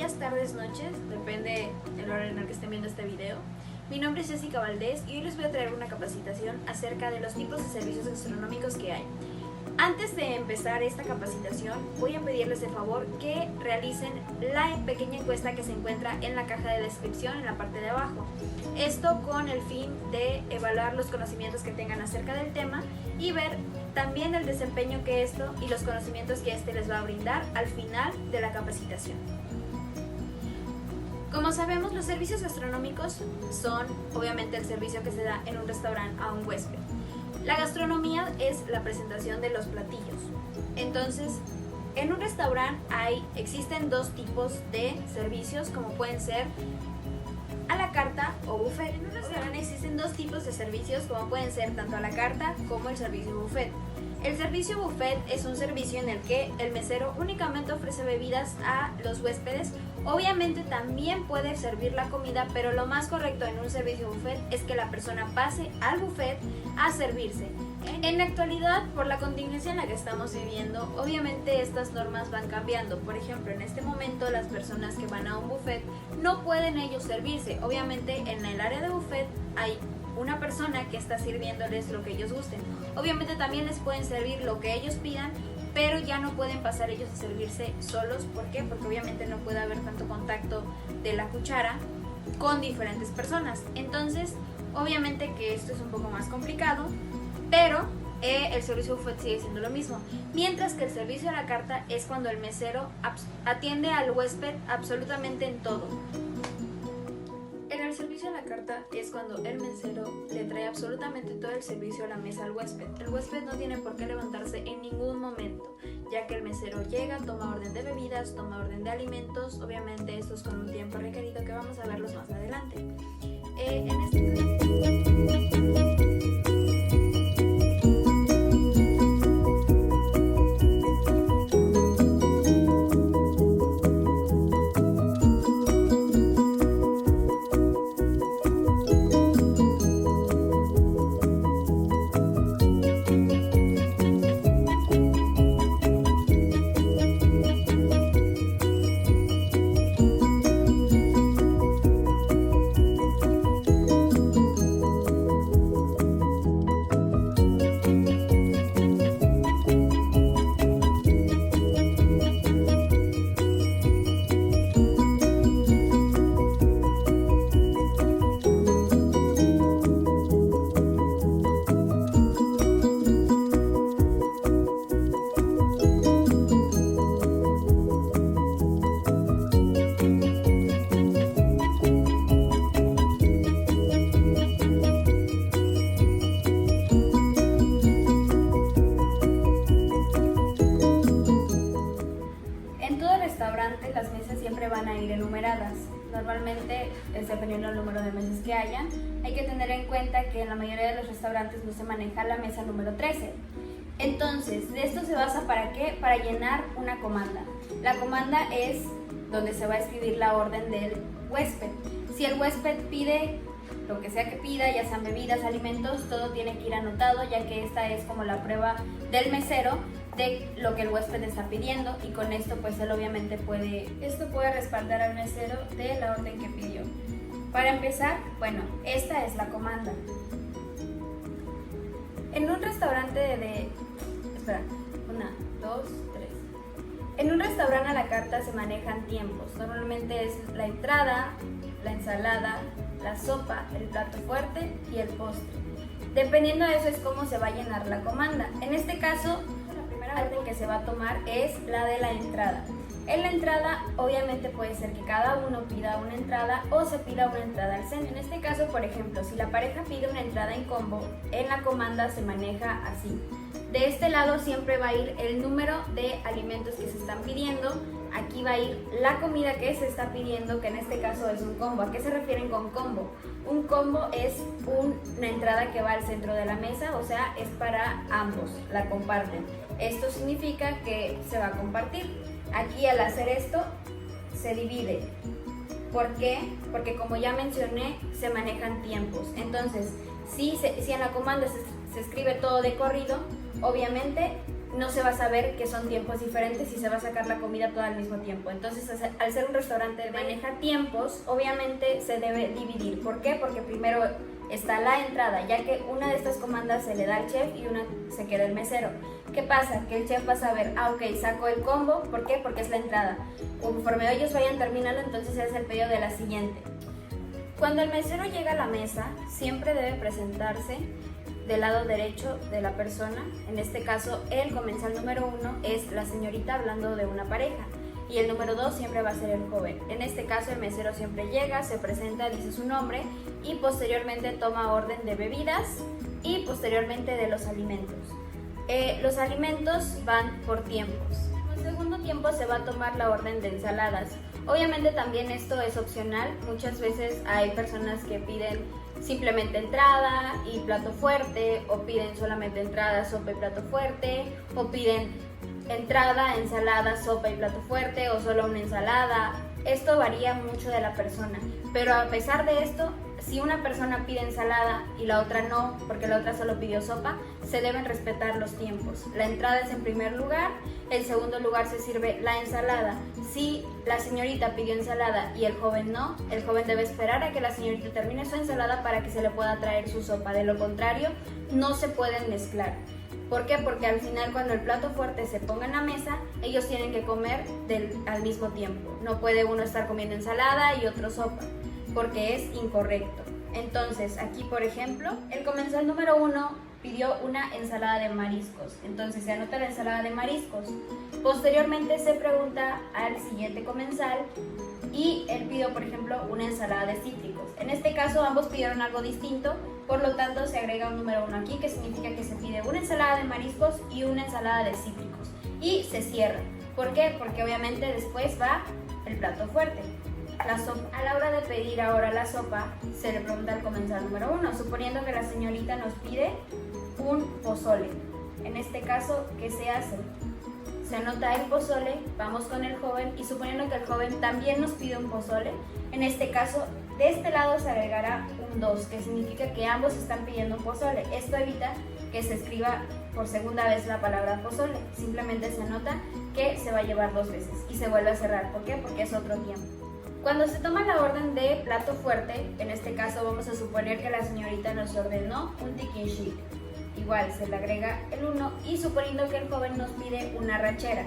días, tardes, noches, depende del horario en el que estén viendo este video. Mi nombre es Jessica Valdés y hoy les voy a traer una capacitación acerca de los tipos de servicios gastronómicos que hay. Antes de empezar esta capacitación, voy a pedirles de favor que realicen la pequeña encuesta que se encuentra en la caja de descripción en la parte de abajo. Esto con el fin de evaluar los conocimientos que tengan acerca del tema y ver también el desempeño que esto y los conocimientos que este les va a brindar al final de la capacitación. Como sabemos, los servicios gastronómicos son obviamente el servicio que se da en un restaurante a un huésped. La gastronomía es la presentación de los platillos. Entonces, en un restaurante existen dos tipos de servicios, como pueden ser a la carta o buffet. En un restaurante existen dos tipos de servicios, como pueden ser tanto a la carta como el servicio buffet. El servicio buffet es un servicio en el que el mesero únicamente ofrece bebidas a los huéspedes. Obviamente también puede servir la comida, pero lo más correcto en un servicio buffet es que la persona pase al buffet a servirse. En la actualidad, por la contingencia en la que estamos viviendo, obviamente estas normas van cambiando. Por ejemplo, en este momento las personas que van a un buffet no pueden ellos servirse. Obviamente en el área de buffet hay una persona que está sirviéndoles lo que ellos gusten. Obviamente también les pueden servir lo que ellos pidan, pero ya no pueden pasar ellos a servirse solos. ¿Por qué? Porque obviamente no puede haber tanto contacto de la cuchara con diferentes personas. Entonces, obviamente que esto es un poco más complicado, pero el servicio buffet sigue siendo lo mismo. Mientras que el servicio a la carta es cuando el mesero atiende al huésped absolutamente en todo. En el servicio a la carta es cuando el mesero le trae absolutamente todo el servicio a la mesa al huésped. El huésped no tiene por qué levantarse en ningún momento, ya que el mesero llega, toma orden de bebidas, toma orden de alimentos. Obviamente esto es con un tiempo requerido que vamos a verlos más adelante. Las mesas siempre van a ir enumeradas. Normalmente es dependiendo del número de mesas que hayan. Hay que tener en cuenta que en la mayoría de los restaurantes no se maneja la mesa número 13. Entonces, de esto se basa ¿para qué? Para llenar una comanda. La comanda es donde se va a escribir la orden del huésped. Si el huésped pide lo que sea que pida, ya sean bebidas, alimentos, todo tiene que ir anotado, ya que esta es como la prueba del mesero de lo que el huésped está pidiendo, y con esto pues él obviamente puede respaldar al mesero de la orden que pidió. Para empezar, bueno, esta es la comanda. En un restaurante En un restaurante a la carta se manejan tiempos. Normalmente es la entrada, la ensalada, la sopa, el plato fuerte y el postre. Dependiendo de eso es cómo se va a llenar la comanda. En este caso, la orden que se va a tomar es la de la entrada. En la entrada obviamente puede ser que cada uno pida una entrada o se pida una entrada al centro. En este caso, por ejemplo, si la pareja pide una entrada en combo, en la comanda se maneja así. De este lado siempre va a ir el número de alimentos que se están pidiendo. Aquí va a ir la comida que se está pidiendo, que en este caso es un combo. ¿A qué se refieren con combo? Un combo es una entrada que va al centro de la mesa, o sea, es para ambos, la comparten. Esto significa que se va a compartir. Aquí al hacer esto se divide. ¿Por qué? Porque como ya mencioné, se manejan tiempos. Entonces, si en la comanda se escribe todo de corrido, obviamente no se va a saber que son tiempos diferentes y se va a sacar la comida toda al mismo tiempo. Entonces, al ser un restaurante que maneja tiempos, obviamente se debe dividir. ¿Por qué? Porque primero está la entrada, ya que una de estas comandas se le da al chef y una se queda el mesero. ¿Qué pasa? Que el chef va a saber, ok, saco el combo, ¿por qué? Porque es la entrada. Conforme ellos vayan terminando, entonces es el pedido de la siguiente. Cuando el mesero llega a la mesa, siempre debe presentarse del lado derecho de la persona. En este caso, el comensal número 1 es la señorita hablando de una pareja y el número 2 siempre va a ser el joven. En este caso, el mesero siempre llega, se presenta, dice su nombre y posteriormente toma orden de bebidas y posteriormente de los alimentos. Los alimentos van por tiempos. En el segundo tiempo se va a tomar la orden de ensaladas. Obviamente también esto es opcional. Muchas veces hay personas que piden simplemente entrada y plato fuerte, o piden solamente entrada, sopa y plato fuerte, o piden entrada, ensalada, sopa y plato fuerte, o solo una ensalada. Esto varía mucho de la persona, pero a pesar de esto, si una persona pide ensalada y la otra no, porque la otra solo pidió sopa, se deben respetar los tiempos. La entrada es en primer lugar, en segundo lugar se sirve la ensalada. Si la señorita pidió ensalada y el joven no, el joven debe esperar a que la señorita termine su ensalada para que se le pueda traer su sopa. De lo contrario, no se pueden mezclar. ¿Por qué? Porque al final, cuando el plato fuerte se ponga en la mesa, ellos tienen que comer al mismo tiempo. No puede uno estar comiendo ensalada y otro sopa, porque es incorrecto. Entonces, aquí por ejemplo, el comensal número 1 pidió una ensalada de mariscos. Entonces se anota la ensalada de mariscos. Posteriormente se pregunta al siguiente comensal y él pidió, por ejemplo, una ensalada de cítricos. En este caso ambos pidieron algo distinto, por lo tanto se agrega un número 1 aquí, que significa que se pide una ensalada de mariscos y una ensalada de cítricos. Y se cierra. ¿Por qué? Porque obviamente después va el plato fuerte. La sopa. A la hora de pedir ahora la sopa, se le pregunta al comensal número 1, suponiendo que la señorita nos pide un pozole. En este caso, ¿qué se hace? Se anota el pozole, vamos con el joven y suponiendo que el joven también nos pide un pozole, en este caso, de este lado se agregará un 2, que significa que ambos están pidiendo un pozole. Esto evita que se escriba por segunda vez la palabra pozole, simplemente se anota que se va a llevar 2 veces y se vuelve a cerrar. ¿Por qué? Porque es otro tiempo. Cuando se toma la orden de plato fuerte, en este caso vamos a suponer que la señorita nos ordenó un tiquinchic. Igual se le agrega el 1 y suponiendo que el joven nos pide una arrachera.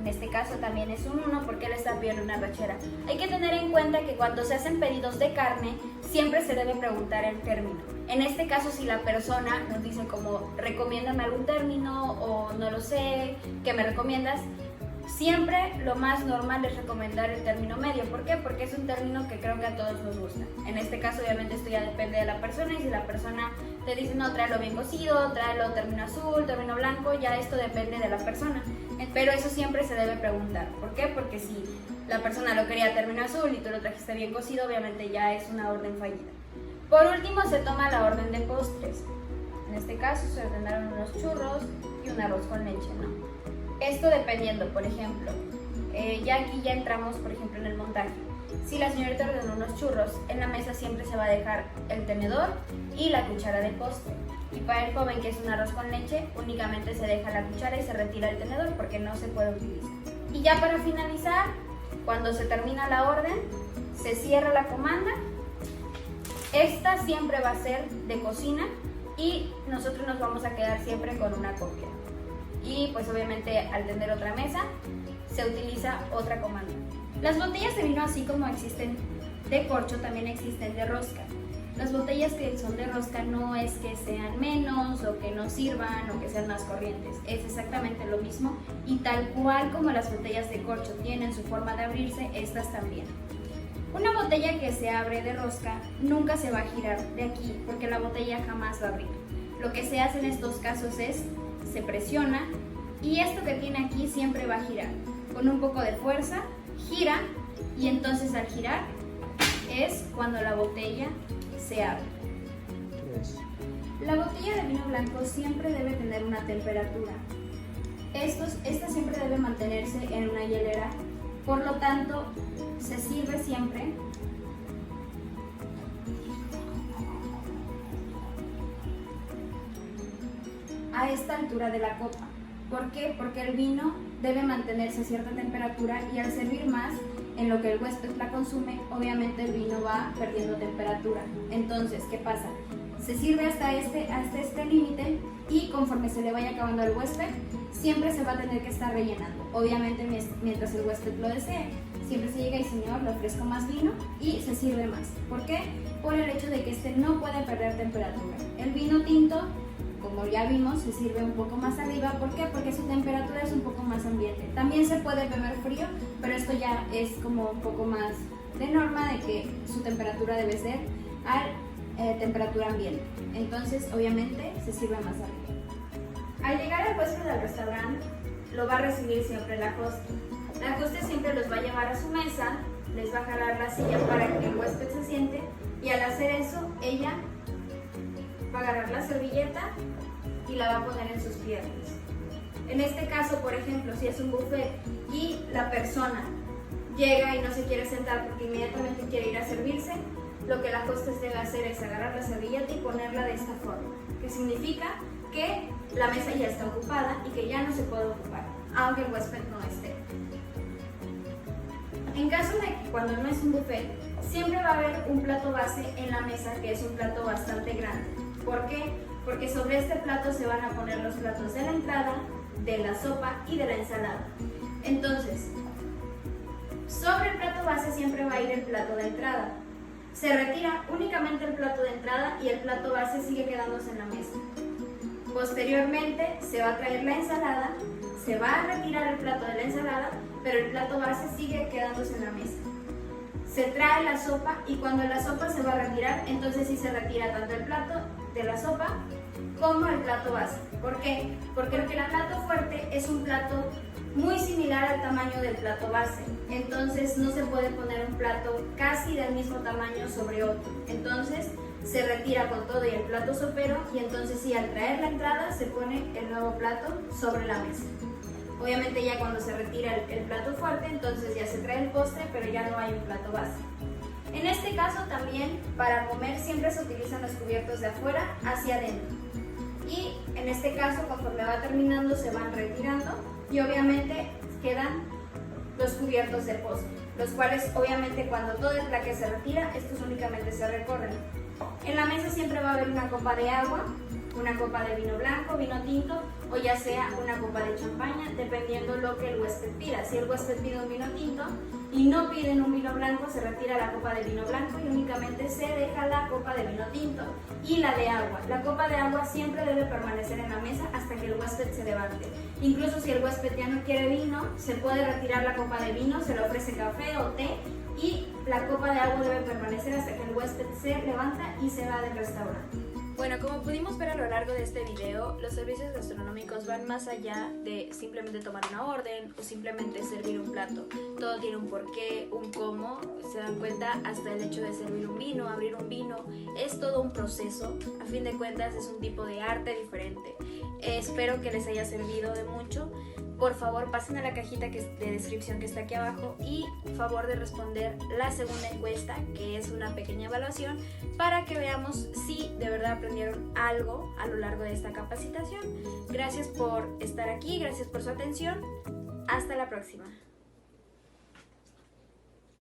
En este caso también es un 1 porque él está pidiendo una arrachera. Hay que tener en cuenta que cuando se hacen pedidos de carne, siempre se debe preguntar el término. En este caso, si la persona nos dice como recomiéndame algún término o no lo sé, ¿qué me recomiendas? Siempre lo más normal es recomendar el término medio. ¿Por qué? Porque es un término que creo que a todos nos gusta. En este caso, obviamente, esto ya depende de la persona y si la persona te dice no, tráelo bien cocido, tráelo término azul, término blanco, ya esto depende de la persona. Pero eso siempre se debe preguntar. ¿Por qué? Porque si la persona lo quería término azul y tú lo trajiste bien cocido, obviamente ya es una orden fallida. Por último, se toma la orden de postres. En este caso, se ordenaron unos churros y un arroz con leche, ¿no? Esto dependiendo, por ejemplo, ya aquí ya entramos, por ejemplo, en el montaje. Si la señorita ordenó unos churros, en la mesa siempre se va a dejar el tenedor y la cuchara de postre. Y para el joven, que es un arroz con leche, únicamente se deja la cuchara y se retira el tenedor porque no se puede utilizar. Y ya para finalizar, cuando se termina la orden, se cierra la comanda. Esta siempre va a ser de cocina y nosotros nos vamos a quedar siempre con una copia. Y pues obviamente al tener otra mesa se utiliza otra comanda. Las botellas de vino, así como existen de corcho, también existen de rosca. Las botellas que son de rosca no es que sean menos o que no sirvan o que sean más corrientes, es exactamente lo mismo y tal cual como las botellas de corcho tienen su forma de abrirse, estas también. Una botella que se abre de rosca nunca se va a girar de aquí porque la botella jamás va a abrir. Lo que se hace en estos casos es se presiona y esto que tiene aquí siempre va a girar. Con un poco de fuerza, gira y entonces al girar es cuando la botella se abre. La botella de vino blanco siempre debe tener una temperatura. Esta siempre debe mantenerse en una hielera, por lo tanto se sirve siempre a esta altura de la copa. ¿Por qué? Porque el vino debe mantenerse a cierta temperatura y al servir más en lo que el huésped la consume, obviamente el vino va perdiendo temperatura. Entonces, ¿qué pasa? Se sirve hasta este límite y conforme se le vaya acabando al huésped, siempre se va a tener que estar rellenando. Obviamente mientras el huésped lo desee, siempre se llega y señor, le ofrezco más vino y se sirve más. ¿Por qué? Por el hecho de que este no puede perder temperatura. El vino tinto, como ya vimos, se sirve un poco más arriba. ¿Por qué? Porque su temperatura es un poco más ambiente. También se puede beber frío, pero esto ya es como un poco más de norma de que su temperatura debe ser a temperatura ambiente. Entonces, obviamente, se sirve más arriba. Al llegar el huésped al restaurante, lo va a recibir siempre la host. La host siempre los va a llevar a su mesa, les va a jalar la silla para que el huésped se siente y al hacer eso, ella va a agarrar la servilleta y la va a poner en sus piernas. En este caso, por ejemplo, si es un buffet y la persona llega y no se quiere sentar porque inmediatamente quiere ir a servirse, lo que la hostess debe hacer es agarrar la servilleta y ponerla de esta forma, que significa que la mesa ya está ocupada y que ya no se puede ocupar, aunque el huésped no esté. En caso de que cuando no es un buffet, siempre va a haber un plato base en la mesa que es un plato bastante grande. ¿Por qué? Porque sobre este plato se van a poner los platos de la entrada, de la sopa y de la ensalada. Entonces, sobre el plato base siempre va a ir el plato de entrada. Se retira únicamente el plato de entrada y el plato base sigue quedándose en la mesa. Posteriormente se va a traer la ensalada, se va a retirar el plato de la ensalada, pero el plato base sigue quedándose en la mesa. Se trae la sopa y cuando la sopa se va a retirar, entonces sí se retira tanto el plato de la sopa como el plato base. ¿Por qué? Porque el plato fuerte es un plato muy similar al tamaño del plato base, entonces no se puede poner un plato casi del mismo tamaño sobre otro. Entonces se retira con todo y el plato sopero y entonces sí, al traer la entrada se pone el nuevo plato sobre la mesa. Obviamente ya cuando se retira el plato fuerte, entonces ya se trae el postre, pero ya no hay un plato base. En este caso también para comer siempre se utilizan los cubiertos de afuera hacia adentro. Y en este caso conforme va terminando se van retirando y obviamente quedan los cubiertos de postre, los cuales obviamente cuando todo el plaque se retira, estos únicamente se recorren. En la mesa siempre va a haber una copa de agua, una copa de vino blanco, vino tinto o ya sea una copa de champaña, dependiendo lo que el huésped pida. Si el huésped pide un vino tinto y no piden un vino blanco, se retira la copa de vino blanco y únicamente se deja la copa de vino tinto y la de agua. La copa de agua siempre debe permanecer en la mesa hasta que el huésped se levante. Incluso si el huésped ya no quiere vino, se puede retirar la copa de vino, se le ofrece café o té y la copa de agua debe permanecer hasta que el huésped se levanta y se va del restaurante. Bueno, como pudimos ver a lo largo de este video, los servicios gastronómicos van más allá de simplemente tomar una orden o simplemente servir un plato. Todo tiene un porqué, un cómo, se dan cuenta hasta el hecho de servir un vino, abrir un vino, es todo un proceso. A fin de cuentas es un tipo de arte diferente. Espero que les haya servido de mucho. Por favor, pasen a la cajita de descripción que está aquí abajo y favor de responder la segunda encuesta, que es una pequeña evaluación, para que veamos si de verdad aprendieron algo a lo largo de esta capacitación. Gracias por estar aquí, gracias por su atención. Hasta la próxima.